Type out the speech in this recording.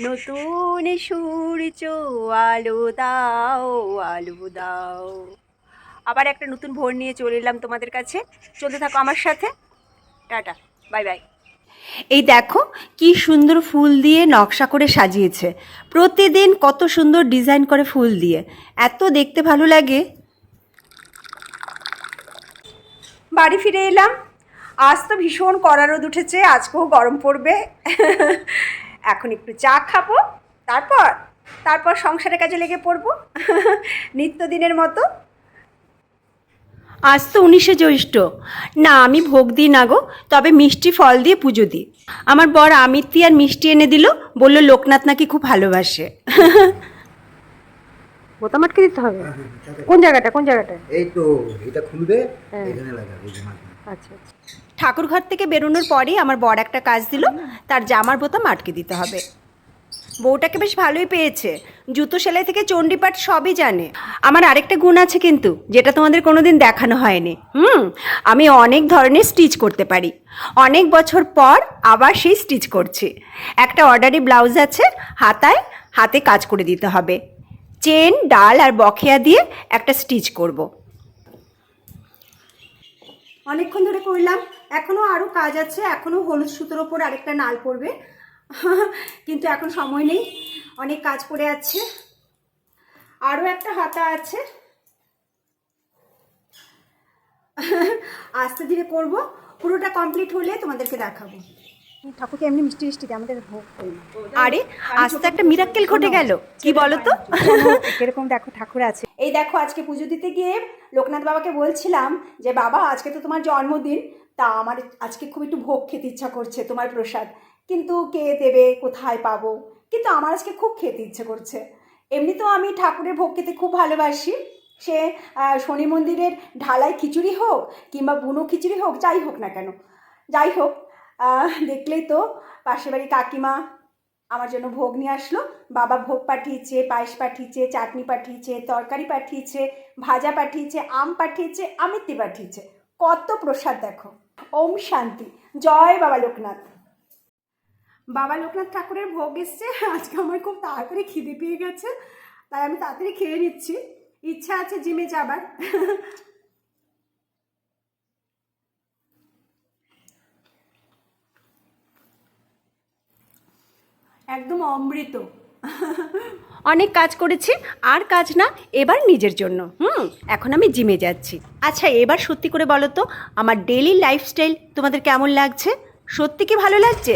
নতুন সূর্য আলো দাও, আলো দাও। আবার একটা নতুন ভোর নিয়ে চলে এলাম তোমাদের কাছে। চলতে থাকো আমার সাথে। Tata, bye bye. এই দেখো কি সুন্দর ফুল দিয়ে নকশা করে সাজিয়েছে। প্রতিদিন কত সুন্দর ডিজাইন করে ফুল দিয়ে, এত দেখতে ভালো লাগে। বাড়ি ফিরে এলাম। আজ তো ভীষণ কড়া রোদ উঠেছে, আজকেও গরম পড়বে। এখন একটু চা খাবো, তারপর তারপর সংসারের কাজে লেগে পড়বো নিত্যদিনের মতো। আজ তো 19শে জ্যৈষ্ঠ। না, আমি ভোগ দিই না গো, তবে মিষ্টি ফল দিয়ে পুজো দিই। আমার বর আমিত্তি আর মিষ্টি এনে দিল, বলল লোকনাথ নাকি খুব ভালোবাসে। বোতাম আটকে দিতে হবে? কোন জায়গাটা কোন জায়গাটা? এই তো এটা খুলবে, এখানে লাগাবে। আচ্ছা আচ্ছা। ঠাকুর ঘর থেকে বেরোনোর পরেই আমার বর একটা কাজ দিল, তার জামার বোতাম আটকে দিতে হবে। বউটাকে বেশ ভালোই পেয়েছে, জুতো সেলাই থেকে চণ্ডীপাঠ সবই জানে। আমার আরেকটা গুণ আছে কিন্তু, যেটা তোমাদের কোনোদিন দেখানো হয়নি। আমি অনেক ধরনের স্টিচ করতে পারি। অনেক বছর পর আবার সেই স্টিচ করছি। একটা অর্ডারি ব্লাউজ আছে, হাতে কাজ করে দিতে হবে। চেন, ডাল আর বকেয়া দিয়ে একটা স্টিচ করব। অনেকক্ষণ ধরে করলাম, এখনও আরও কাজ আছে। এখনও হলুদ সুতোর ওপর আরেকটা নাল পড়বে, কিন্তু এখন সময় নেই, অনেক কাজ পড়ে আছে। আরও একটা হাতা আছে, আস্তে ধীরে করব। পুরোটা কমপ্লিট হলে তোমাদেরকে দেখাবো। ঠাকুরকে এমনি মিষ্টি মিষ্টি দিয়ে আমাদের ভোগ করি। আরে আজ তো একটা মিরাক্কেল ঘটে গেল, কি বলো তো? এরকম দেখো ঠাকুর আছে। এই দেখো, আজকে পুজো দিতে গিয়ে লোকনাথ বাবাকে বলছিলাম যে বাবা, আজকে তো তোমার জন্মদিন, তা আমার আজকে খুব একটু ভোগ খেতে ইচ্ছা করছে, তোমার প্রসাদ, কিন্তু কে দেবে, কোথায় পাবো? কিন্তু আমার আজকে খুব খেতে ইচ্ছে করছে। এমনিতেও আমি ঠাকুরের ভোগ খেতে খুব ভালোবাসি। সে শনি মন্দিরের ঢালাই খিচুড়ি হোক কিংবা বুনো খিচুড়ি হোক, যাই হোক না কেন, যাই হোক, দেখলেই তো পাশের বাড়ি কাকিমা আমার জন্য ভোগ নিয়ে আসলো। বাবা ভোগ পাঠিয়েছে, পায়েস পাঠিয়েছে, চাটনি পাঠিয়েছে, তরকারি পাঠিয়েছে, ভাজা পাঠিয়েছে, আম পাঠিয়েছে, আমিত্তি পাঠিয়েছে। কত প্রসাদ দেখো। ওম শান্তি, জয় বাবা লোকনাথ। বাবা লোকনাথ ঠাকুরের ভোগ এসছে। আজকে আমার খুব তাড়াতাড়ি খিদে পেয়ে গেছে, তাই আমি তাড়াতাড়ি খেয়ে নিচ্ছি। ইচ্ছা আছে জিমে যাবার। একদম অমৃত। অনেক কাজ করেছি, আর কাজ না, এবার নিজের জন্য। এখন আমি জিমে যাচ্ছি। আচ্ছা, এবার সত্যি করে বলো তো, আমার ডেইলি লাইফস্টাইল তোমাদের কেমন লাগছে? সত্যি কি ভালো লাগছে?